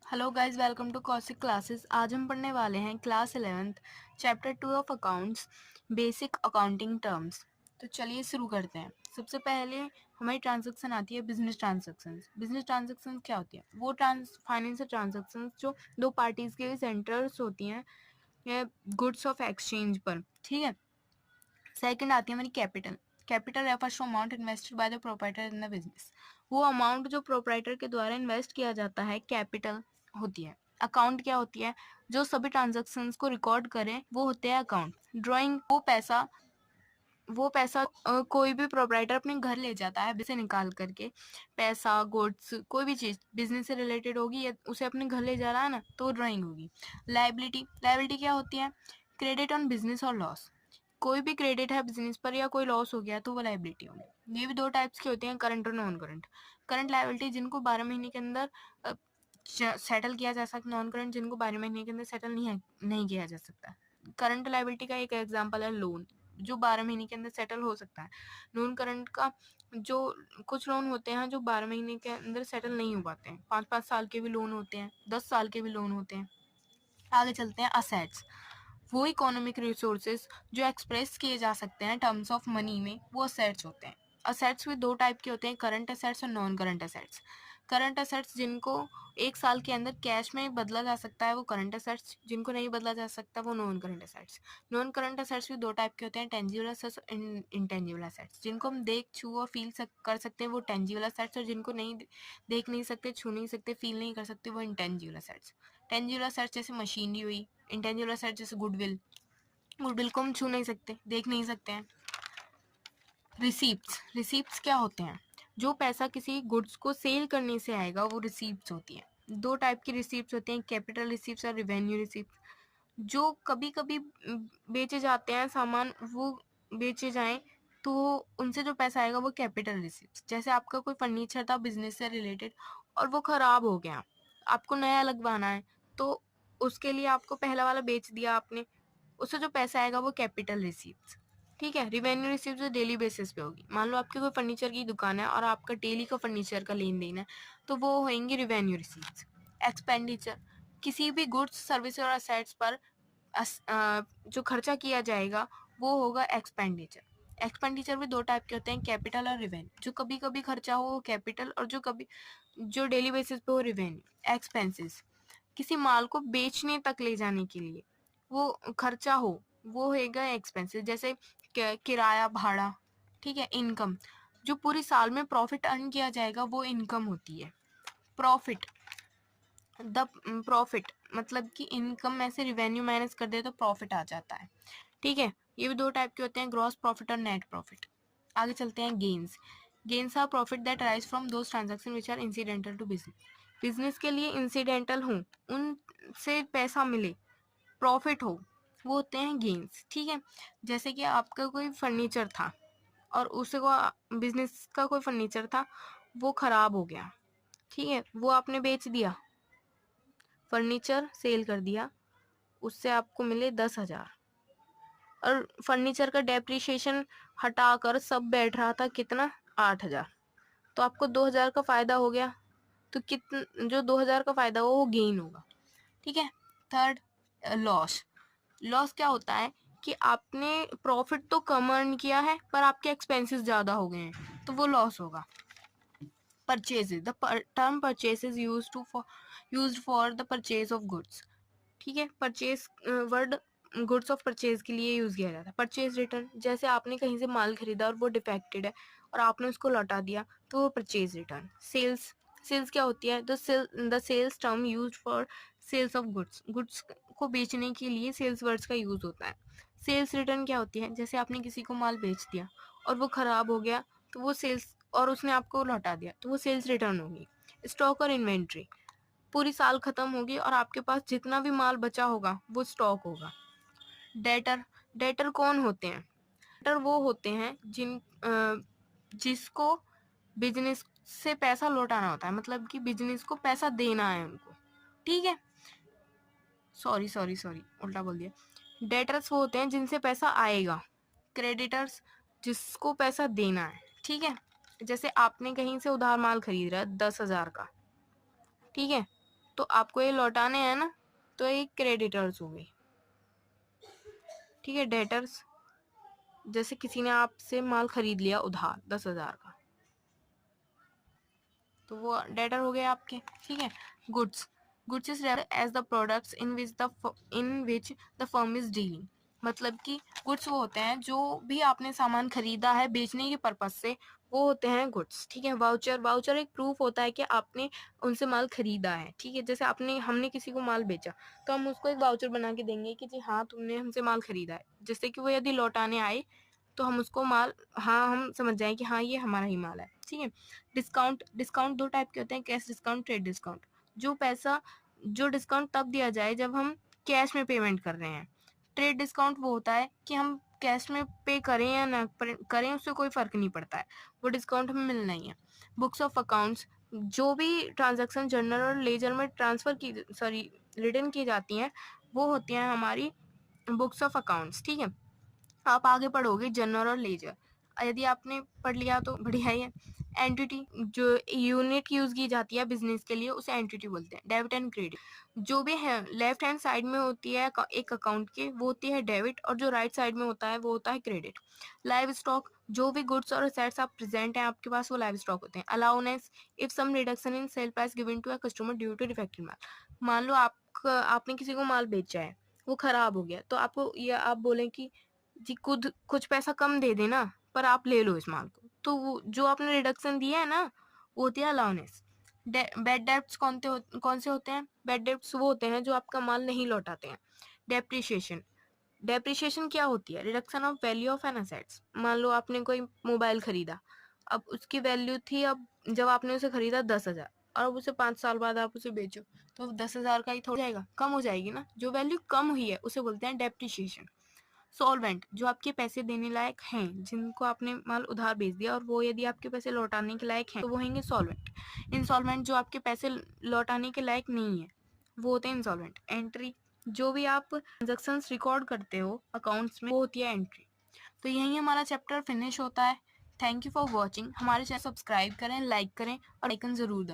Hello guys, welcome to Kaushik classes. आज हम पढ़ने वाले हैं class 11th chapter 2 of accounts, basic accounting terms. तो चलिए शुरू करते हैं। सबसे पहले हमारी ट्रांजैक्शन आती है बिजनेस ट्रांजैक्शंस। बिजनेस ट्रांजैक्शंस क्या होती है? वो फाइनेंशियल ट्रांजैक्शंस जो दो पार्टीज के सेंटर्स होती हैं गुड्स ऑफ एक्सचेंज पर, ठीक है। सेकंड आती है हमारी capital. Capital refers to amount invested by the proprietor in the business. वो अमाउंट जो प्रोप्राइटर के द्वारा इन्वेस्ट किया जाता है कैपिटल होती है। अकाउंट क्या होती है? जो सभी ट्रांजैक्शंस को रिकॉर्ड करें वो होते हैं अकाउंट। ड्राइंग वो पैसा कोई भी प्रोप्राइटर अपने घर ले जाता है से निकाल करके। पैसा, गुड्स, कोई भी चीज बिजनेस से रिलेटेड होगी या उसे अपने घर ले जा रहा है ना, तो ड्राइंग होगी। लाइबिलिटी क्या होती है? क्रेडिट ऑन बिजनेस और लॉस। कोई भी क्रेडिट है बिजनेस पर या कोई लॉस हो गया तो वो लाइबिलिटी होगी। ये भी दो टाइप्स की होती हैं, करंट और नॉन करंट। करंट लाइबिलिटी जिनको 12 महीने के अंदर सेटल किया जा सकता, नॉन करंट जिनको 12 महीने के अंदर सेटल नहीं किया जा सकता। करंट लाइबिलिटी का एक एग्जांपल है लोन, जो 12 महीने के अंदर सेटल हो सकता है। नॉन करंट का जो कुछ लोन होते हैं जो 12 महीने के अंदर सेटल नहीं हो पाते हैं। 5-5 साल के भी लोन होते हैं, 10 साल के भी लोन होते हैं। आगे चलते हैं असेट्स। वो इकोनॉमिक रिसोर्सेज जो एक्सप्रेस किए जा सकते हैं टर्म्स ऑफ मनी में, वो असेट्स होते हैं। असेट्स भी दो टाइप के होते हैं, करंट असेट्स और non current assets. Current assets जिनको 1 साल के अंदर कैश में बदला जा सकता है वो करंट असेट्स, जिनको नहीं बदला जा सकता वो non current assets. Non current assets भी दो टाइप के होते हैं, टेंजिबल असेट्स और इनटेंजिबल असेट्स। जिनको हम देख, छू और फील कर सकते हैं वो टेंजिबल असेट्स, और जिनको नहीं देख नहीं सकते, छू नहीं सकते, फील नहीं कर सकते वो इंटेंजिबल असेट्स। टेंजिबल असेट्स जैसे मशीनरी हुई, इंटेंजिबल असेट्स जैसे गुडविल। गुडविल को हम छू नहीं सकते, देख नहीं सकते हैं। रिसीप्ट्स क्या होते हैं? जो पैसा किसी गुड्स को सेल करने से आएगा वो रिसीप्ट्स होती हैं। दो टाइप की रिसीप्ट्स होती हैं, कैपिटल रिसीप्ट्स और रेवेन्यू रिसीप्ट्स। जो कभी कभी बेचे जाते हैं सामान, वो बेचे जाएं तो उनसे जो पैसा आएगा वो कैपिटल रिसीप्ट्स। जैसे आपका कोई फर्नीचर था बिजनेस से रिलेटेड और वो खराब हो गया, आपको नया लगवाना है, तो उसके लिए आपको पहला वाला बेच दिया आपने, उससे जो पैसा आएगा वो कैपिटल रिसीप्ट्स, ठीक है। रिवेन्यू रिसीप्ट जो डेली बेसिस पे होगी, मान लो आपकी कोई फर्नीचर की दुकान है और आपका डेली का फर्नीचर का लेन देन है, तो वो होंगे रिवेन्यू रिसीप्ट्स। एक्सपेंडिचर, किसी भी गुड्स, सर्विस और असेट्स पर जो खर्चा किया जाएगा वो होगा एक्सपेंडिचर। एक्सपेंडिचर भी दो टाइप के होते हैं, कैपिटल और रिवेन्यू। जो कभी कभी खर्चा हो वो कैपिटल, और जो डेली बेसिस पे हो रिवेन्यू। एक्सपेंसेस, किसी माल को बेचने तक ले जाने के लिए वो खर्चा हो वो होगा एक्सपेंसेस। जैसे किराया, भाड़ा, ठीक है। इनकम, जो पूरी साल में प्रॉफिट अर्न किया जाएगा वो इनकम होती है। प्रॉफिट, द प्रॉफिट मतलब कि इनकम में से रिवेन्यू माइनस कर दे तो प्रॉफिट आ जाता है, ठीक है। ये भी दो टाइप के होते हैं, ग्रॉस प्रॉफिट और नेट प्रॉफिट। आगे चलते हैं gains. Gains are profit that arise from those transaction which are incidental to business. Business के लिए इंसिडेंटल हो, उनसे पैसा मिले, प्रॉफिट हो, वो होते हैं गेन्स, ठीक है। जैसे कि आपका कोई फर्नीचर था और उसे को बिजनेस का कोई फर्नीचर था, वो खराब हो गया, ठीक है, वो आपने बेच दिया, फर्नीचर सेल कर दिया, उससे आपको मिले 10,000, और फर्नीचर का डेप्रिसिएशन हटाकर सब बैठ रहा था कितना, 8,000, तो आपको 2,000 का फायदा हो गया। तो जो 2,000 का फायदा हो वो गेन होगा, ठीक है। Third, loss. लॉस क्या होता है कि आपने प्रॉफिट तो कम अर्न किया है पर आपके एक्सपेंसेस ज्यादा हो गए हैं, तो वो लॉस होगा। Purchases, the term purchase is used for the purchase of goods, ठीक है। Purchase word goods of purchase के लिए यूज किया जाता है। परचेज रिटर्न, जैसे आपने कहीं से माल खरीदा और वो डिफेक्टेड है और आपने उसको लौटा दिया तो वो परचेज रिटर्न। सेल्स, सेल्स क्या होती है? The sales term used for sales of goods, goods को बेचने के लिए सेल्स वर्ड्स का यूज होता है। सेल्स रिटर्न क्या होती है? जैसे आपने किसी को माल बेच दिया और वो खराब हो गया तो वो सेल्स, और उसने आपको लौटा दिया तो वो सेल्स रिटर्न होगी। स्टॉक और इन्वेंट्री, पूरी साल खत्म होगी और आपके पास जितना भी माल बचा होगा वो स्टॉक होगा। डेटर, डेटर कौन होते हैं? डेटर वो होते हैं जिसको बिजनेस से पैसा लौटाना होता है, मतलब कि बिजनेस को पैसा देना है उनको, ठीक है। सॉरी उल्टा बोल दिया। डेटर्स वो होते हैं जिनसे पैसा आएगा। क्रेडिटर्स, जिसको पैसा देना है, ठीक है। जैसे आपने कहीं से उधार माल खरीद रहा है 10,000 का, ठीक है, तो आपको ये लौटाने हैं ना, तो ये क्रेडिटर्स हो गई, ठीक है। डेटर्स, जैसे किसी ने आपसे माल खरीद लिया उधार 10,000 का, तो वो डेटर हो गए आपके, ठीक है। Goods, goods is as the products in which the firm is dealing, मतलब कि गुड्स वो होते हैं जो भी आपने सामान खरीदा है बेचने के पर्पज से, वो होते हैं गुड्स, ठीक है। वाउचर, वाउचर एक प्रूफ होता है कि आपने उनसे माल खरीदा है, ठीक है। जैसे हमने किसी को माल बेचा, तो हम उसको एक वाउचर बना के देंगे कि जी हाँ तुमने हमसे माल खरीदा है, जिससे कि वो यदि लौटाने आए तो हम उसको माल, हाँ हम समझ जाएं कि हाँ ये हमारा ही माल है, ठीक है। डिस्काउंट, डिस्काउंट दो टाइप के होते हैं, कैश डिस्काउंट, ट्रेड डिस्काउंट। जो डिस्काउंट तब दिया जाए जब हम कैश में पेमेंट कर रहे हैं। ट्रेड डिस्काउंट वो होता है कि हम कैश में पे करें या ना करें, उससे कोई फर्क नहीं पड़ता है, वो डिस्काउंट हमें मिलना ही है। बुक्स ऑफ अकाउंट्स, जो भी ट्रांजैक्शन जर्नल और लेजर में रिटर्न की जाती हैं, वो होती हैं हमारी बुक्स ऑफ अकाउंट्स, ठीक है। आप आगे पढ़ोगे जनरल और लेजर, यदि आपने पढ़ लिया तो बढ़िया ही है। एंटिटी, जो यूनिट यूज की जाती है बिजनेस के लिए, उसे एंटिटी बोलते हैं। डेबिट एंड क्रेडिट, जो भी है लेफ्ट हैंड साइड में होती है एक अकाउंट के, वो होती है डेबिट, और जो राइट साइड में होता है वो होता है क्रेडिट। लाइव स्टॉक, जो भी गुड्स और असेट्स आप प्रेजेंट हैं आपके पास, वो लाइव स्टॉक होते हैं। Allowance, if some reduction in sale price given to a customer due to defective माल, मान लो आपने किसी को माल बेचा है, वो खराब हो गया, तो आपको ये आप बोलें कि जी खुद कुछ पैसा कम दे देना, पर आप ले लो इस माल को, तो वो जो आपने रिडक्शन दिया है ना, वो होती है अलाउनेस। बैड डेब्ट्स कौन से होते हैं? बैड डेब्ट्स वो होते हैं जो आपका माल नहीं लौटाते हैं। डेप्रिशिएशन, डेप्रिशिएशन क्या होती है? Reduction of value of an assets. मान लो आपने कोई मोबाइल खरीदा, अब उसकी वैल्यू थी, अब जब आपने उसे खरीदा 10,000, और अब उसे 5 साल बाद आप उसे बेचो, तो 10,000 का ही थोड़ा जाएगा, कम हो जाएगी ना। जो वैल्यू कम हुई है उसे बोलते हैं डेप्रिशिएशन। सॉल्वेंट, जो आपके पैसे देने लायक हैं, जिनको आपने माल उधार बेच दिया और वो यदि आपके पैसे लौटाने के लायक हैं, तो वो होंगे सॉल्वेंट। इंसॉल्वेंट, जो आपके पैसे लौटाने के लायक नहीं है, वो होते हैं इंसॉल्वेंट। एंट्री, जो भी आप ट्रांजेक्शन्स रिकॉर्ड करते हो अकाउंट्स में, वो होती है एंट्री। तो यही हमारा चैप्टर फिनिश होता है। Thank you for watching. हमारे चैनल सब्सक्राइब करें, लाइक करें और आइकन ज़रूर दबाएं।